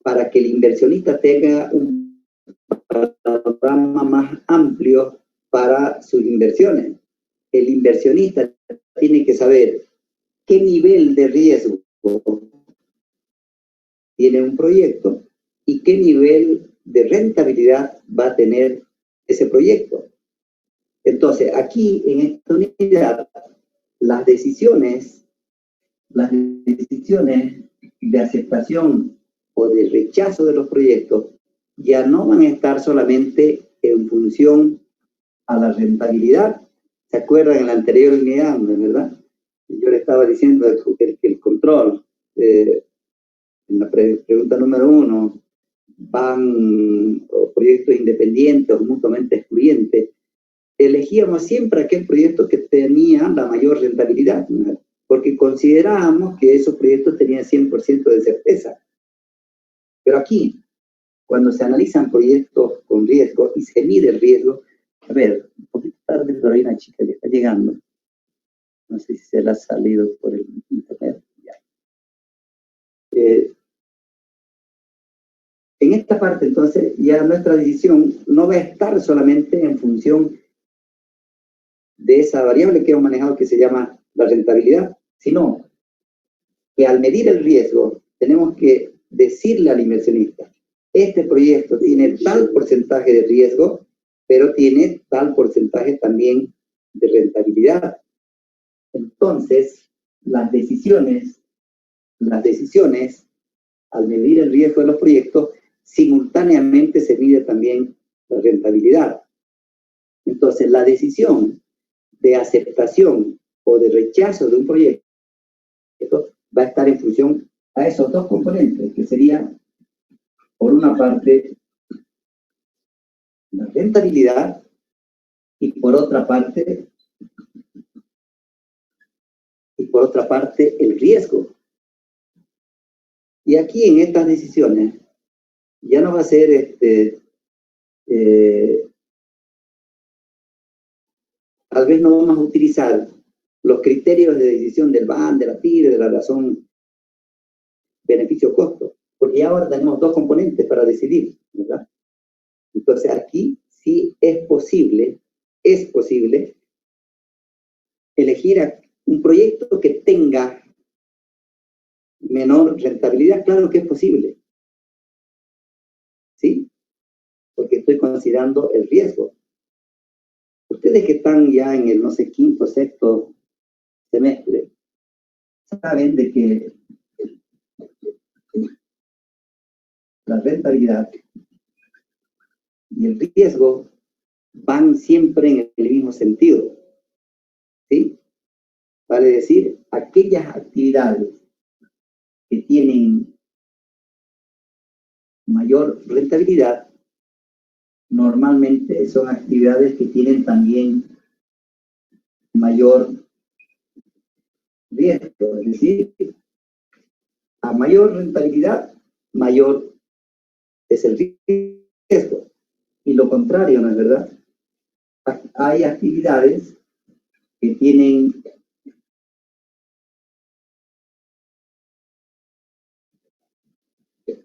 Para que el inversionista tenga un panorama más amplio para sus inversiones. El inversionista tiene que saber qué nivel de riesgo tiene un proyecto y qué nivel de rentabilidad va a tener ese proyecto. Entonces, aquí en esta unidad, las decisiones de aceptación o de rechazo de los proyectos ya no van a estar solamente en función a la rentabilidad. ¿Se acuerdan en la anterior unidad, verdad? Yo le estaba diciendo que el control, en la pregunta número 1, van proyectos independientes o mutuamente excluyentes. Elegíamos siempre aquel proyecto que tenía la mayor rentabilidad, ¿verdad? Porque considerábamos que esos proyectos tenían 100% de certeza. Pero aquí, cuando se analizan proyectos con riesgo y se mide el riesgo, a ver, un poquito tarde, pero hay una chica que está llegando. No sé si se la ha salido por el internet. Ya. En esta parte, entonces, ya nuestra decisión no va a estar solamente en función de esa variable que hemos manejado que se llama la rentabilidad, sino que al medir el riesgo tenemos que decirle al inversionista, este proyecto tiene tal porcentaje de riesgo, pero tiene tal porcentaje también de rentabilidad. Entonces, las decisiones, al medir el riesgo de los proyectos, simultáneamente se mide también la rentabilidad. Entonces, la decisión de aceptación o de rechazo de un proyecto va a estar en función a esos dos componentes, que sería, por una parte, la rentabilidad y por otra parte, el riesgo. Y aquí en estas decisiones ya no va a ser tal vez no vamos a utilizar los criterios de decisión del BAN, de la PIB, de la razón beneficio-costo, porque ya ahora tenemos dos componentes para decidir, ¿verdad? Entonces aquí sí es posible elegir un proyecto que tenga menor rentabilidad. Claro que es posible, ¿sí? Porque estoy considerando el riesgo. Ustedes que están ya en el, no sé, quinto, sexto semestre, saben de que la rentabilidad y el riesgo van siempre en el mismo sentido, ¿sí? Vale decir, aquellas actividades que tienen mayor rentabilidad normalmente son actividades que tienen también mayor riesgo, es decir, a mayor rentabilidad, mayor es el riesgo. Y lo contrario, ¿no es verdad? Hay actividades que tienen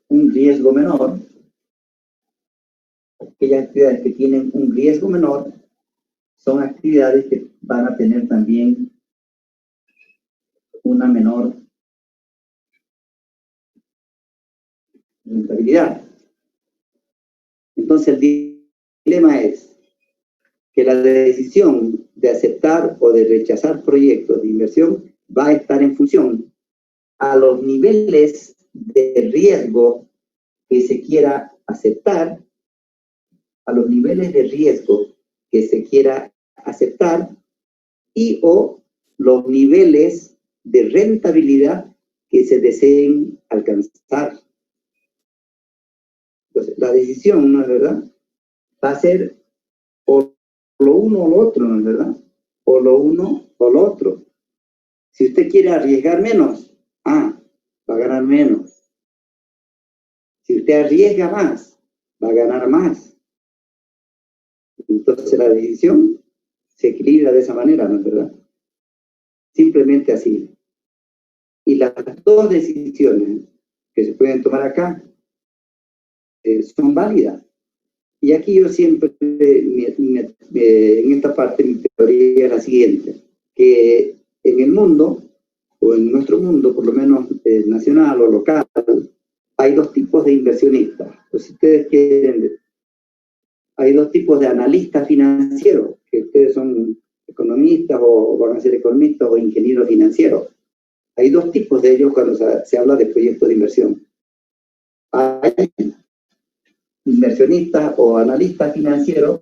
un riesgo menor. Aquellas actividades que tienen un riesgo menor son actividades que van a tener también una menor rentabilidad. Entonces el dilema es que la decisión de aceptar o de rechazar proyectos de inversión va a estar en función a los niveles de riesgo que se quiera aceptar, a los niveles de riesgo que se quiera aceptar y o los niveles de rentabilidad que se deseen alcanzar. Entonces, la decisión, ¿no es verdad?, va a ser o lo uno o lo otro, ¿no es verdad? O lo uno o lo otro. Si usted quiere arriesgar menos, va a ganar menos. Si usted arriesga más, va a ganar más. Entonces la decisión se equilibra de esa manera, ¿no es verdad? Simplemente así. Y las dos decisiones que se pueden tomar acá son válidas. Y aquí yo siempre, en esta parte, mi teoría es la siguiente, que en el mundo, o en nuestro mundo, por lo menos nacional o local, hay dos tipos de inversionistas. Pues si ustedes quieren, hay dos tipos de analistas financieros, que ustedes son economistas o van a ser economistas o ingenieros financieros. Hay dos tipos de ellos cuando se habla de proyectos de inversión. Hay inversionistas o analistas financieros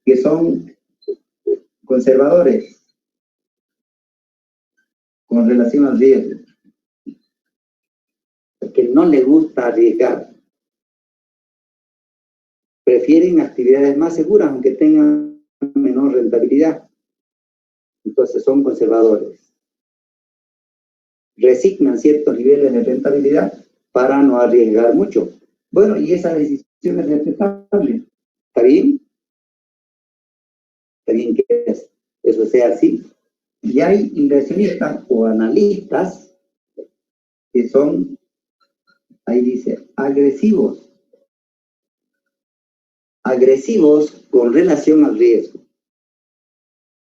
que son conservadores con relación al riesgo, que no les gusta arriesgar, prefieren actividades más seguras aunque tengan menor rentabilidad. Entonces son conservadores. Resignan ciertos niveles de rentabilidad para no arriesgar mucho. Bueno, y esa decisión es respetable. ¿Está bien? ¿Está bien que eso sea así? Y hay inversionistas o analistas que son, ahí dice, agresivos con relación al riesgo.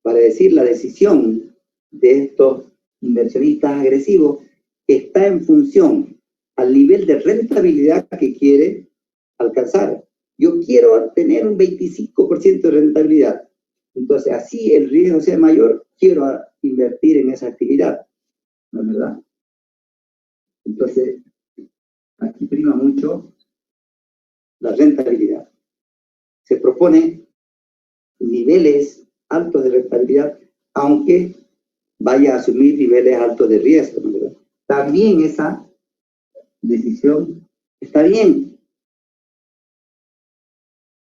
Para decir, la decisión de estos inversionistas agresivos está en función al nivel de rentabilidad que quiere alcanzar. Yo quiero tener un 25% de rentabilidad. Entonces, así el riesgo sea mayor, quiero invertir en esa actividad. ¿No es verdad? Entonces, aquí prima mucho la rentabilidad. Se propone niveles altos de rentabilidad, aunque vaya a asumir niveles altos de riesgo, ¿no es verdad? También esa decisión está bien.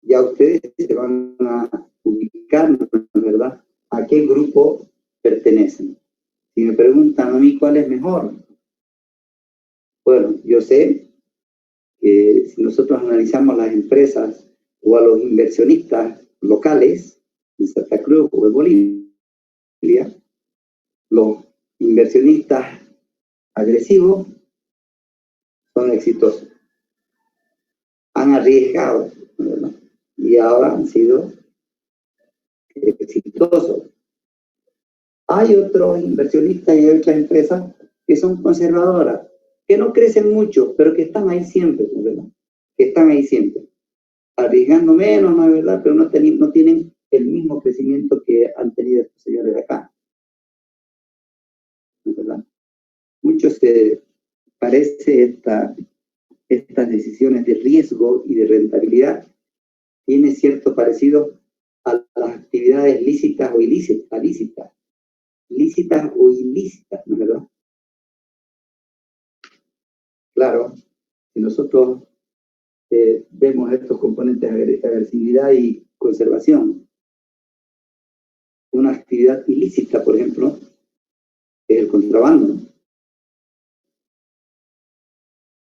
Ya ustedes se van a ubicar, ¿no es verdad?, a qué grupo pertenecen. Si me preguntan a mí cuál es mejor, bueno, yo sé que si nosotros analizamos las empresas o a los inversionistas locales en Santa Cruz o en Bolivia, los inversionistas agresivos son exitosos. Han arriesgado, ¿verdad?, y ahora han sido exitosos. Hay otros inversionistas y hay otras empresas que son conservadoras, que no crecen mucho, pero que están ahí siempre, ¿no es verdad? Que están ahí siempre, arriesgando menos, ¿no es verdad?, pero no tienen el mismo crecimiento que han tenido estos señores de acá, ¿no es verdad? Mucho se parece estas decisiones de riesgo y de rentabilidad, tiene cierto parecido a las actividades lícitas o ilícitas, lícitas o ilícitas, ¿no es verdad? Claro, si nosotros vemos estos componentes de agresividad y conservación, una actividad ilícita, por ejemplo, contrabando, ¿no?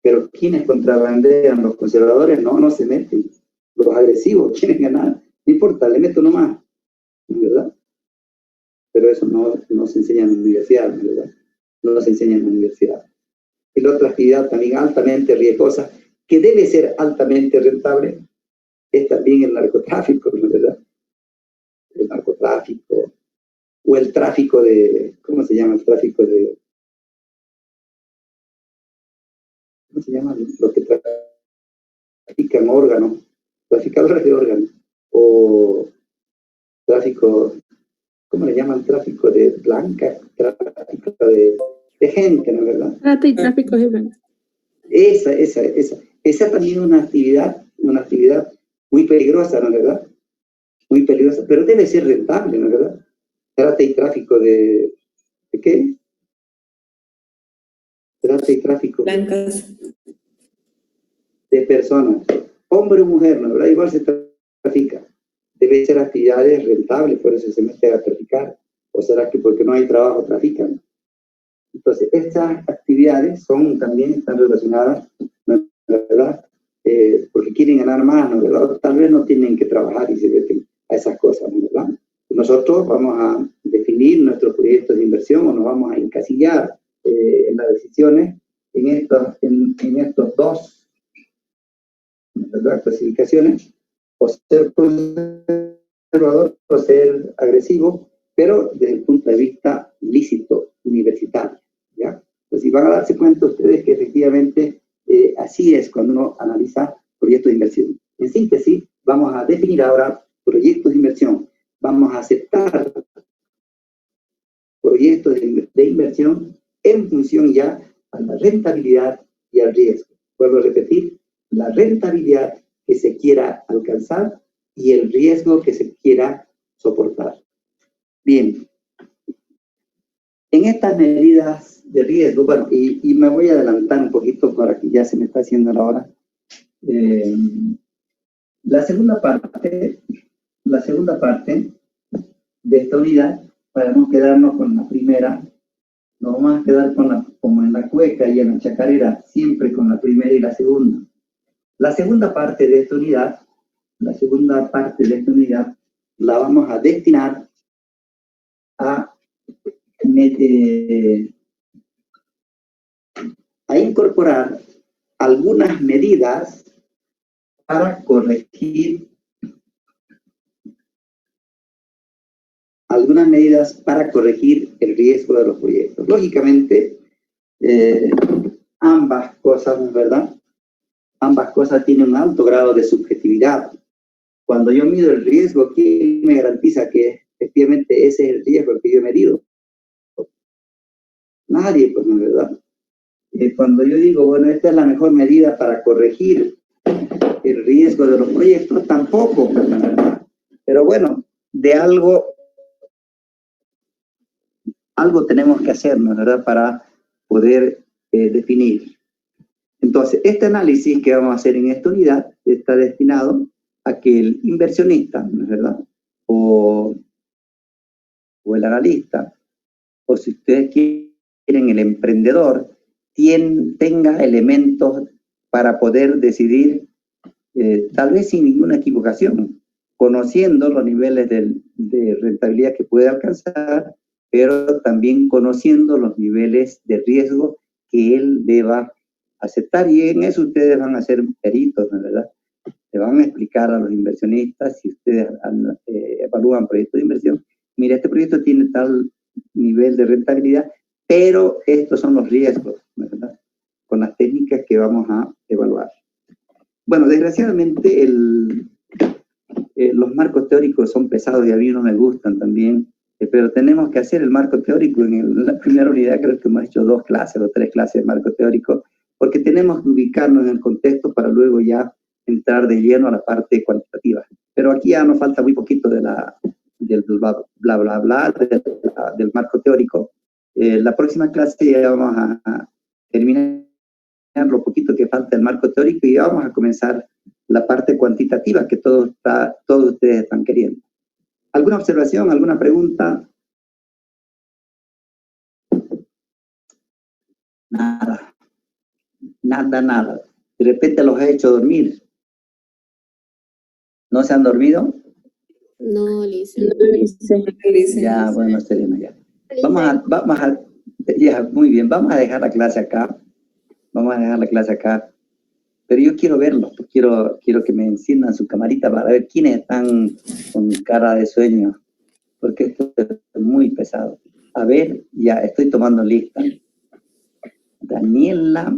Pero quienes contrabandean, los conservadores, no se meten. Los agresivos quieren ganar, no importa, le meto nomás, ¿verdad? Pero eso no se enseña en la universidad, ¿verdad? No se enseña en la universidad. Y la otra actividad también altamente riesgosa, que debe ser altamente rentable, es también el narcotráfico, ¿verdad? El narcotráfico, o el tráfico de, ¿cómo se llama? El tráfico de, ¿cómo se llama? Los que trafican órganos, traficadores de órganos, o tráfico, ¿cómo le llaman? Tráfico de blancas, tráfico de gente, ¿no es verdad? Trata y tráfico de blancas. Esa también es una actividad muy peligrosa, ¿no es verdad? Muy peligrosa, pero debe ser rentable, ¿no es verdad? Trata y tráfico ¿de qué? Trata y tráfico blancas de personas, hombre o mujer, ¿no es verdad? Igual se trafica. Debe ser actividades rentables, por eso se mete a traficar. ¿O será que porque no hay trabajo trafican? Entonces, estas actividades también están relacionadas, ¿no? ¿Verdad? Porque quieren ganar más, ¿no? ¿Verdad? Tal vez no tienen que trabajar y se meten a esas cosas, ¿no? ¿Verdad? Nosotros vamos a definir nuestros proyectos de inversión o nos vamos a encasillar en las decisiones en estos dos, ¿verdad? Clasificaciones, o ser conservador o ser agresivo, pero desde el punto de vista lícito, universitario, ¿ya? Entonces, van a darse cuenta ustedes que efectivamente así es cuando uno analiza proyectos de inversión. En síntesis, vamos a definir ahora proyectos de inversión. Vamos a aceptar proyectos de inversión en función ya a la rentabilidad y al riesgo. Vuelvo a repetir, la rentabilidad que se quiera alcanzar y el riesgo que se quiera soportar. Bien, en estas medidas de riesgo, bueno, y me voy a adelantar un poquito para que ya se me está haciendo la hora. La segunda parte de esta unidad, para no quedarnos con la primera, nos vamos a quedar como en la cueca y en la chacarera, siempre con la primera y la segunda. La segunda parte de esta unidad, la vamos a destinar a incorporar algunas medidas para corregir el riesgo de los proyectos. Lógicamente, ambas cosas, ¿verdad? Ambas cosas tienen un alto grado de subjetividad. Cuando yo mido el riesgo, ¿quién me garantiza que efectivamente ese es el riesgo que yo he medido? Nadie, pues, ¿no es verdad? Cuando yo digo, bueno, esta es la mejor medida para corregir el riesgo de los proyectos, tampoco, pues, ¿no es verdad? Pero bueno, de algo tenemos que hacer, ¿no es verdad?, para poder definir. Entonces, este análisis que vamos a hacer en esta unidad está destinado a que el inversionista, ¿no es verdad?, o el analista, o si ustedes quieren el emprendedor, tenga elementos para poder decidir, tal vez sin ninguna equivocación, conociendo los niveles de rentabilidad que puede alcanzar, pero también conociendo los niveles de riesgo que él deba aceptar. Y en eso ustedes van a ser peritos, ¿no es verdad? Le van a explicar a los inversionistas, si ustedes evalúan proyectos de inversión, mira, este proyecto tiene tal nivel de rentabilidad, pero estos son los riesgos, ¿verdad?, con las técnicas que vamos a evaluar. Bueno, desgraciadamente los marcos teóricos son pesados y a mí no me gustan también, pero tenemos que hacer el marco teórico. En la primera unidad creo que hemos hecho 2 clases o 3 clases de marco teórico, porque tenemos que ubicarnos en el contexto para luego ya entrar de lleno a la parte cuantitativa. Pero aquí ya nos falta muy poquito del bla, bla, bla, del marco teórico. La próxima clase ya vamos a terminar lo poquito que falta del marco teórico y vamos a comenzar la parte cuantitativa que todos ustedes están queriendo. ¿Alguna observación, alguna pregunta? Nada. Nada, nada. De repente los he hecho dormir. ¿No se han dormido? No, Lice. Ya, bueno, Serena, ya. Vamos a, ya, muy bien, vamos a dejar la clase acá. Pero yo quiero verlos, quiero que me enciendan su camarita para ver quiénes están con cara de sueño, porque esto es muy pesado. A ver, ya estoy tomando lista. Daniela,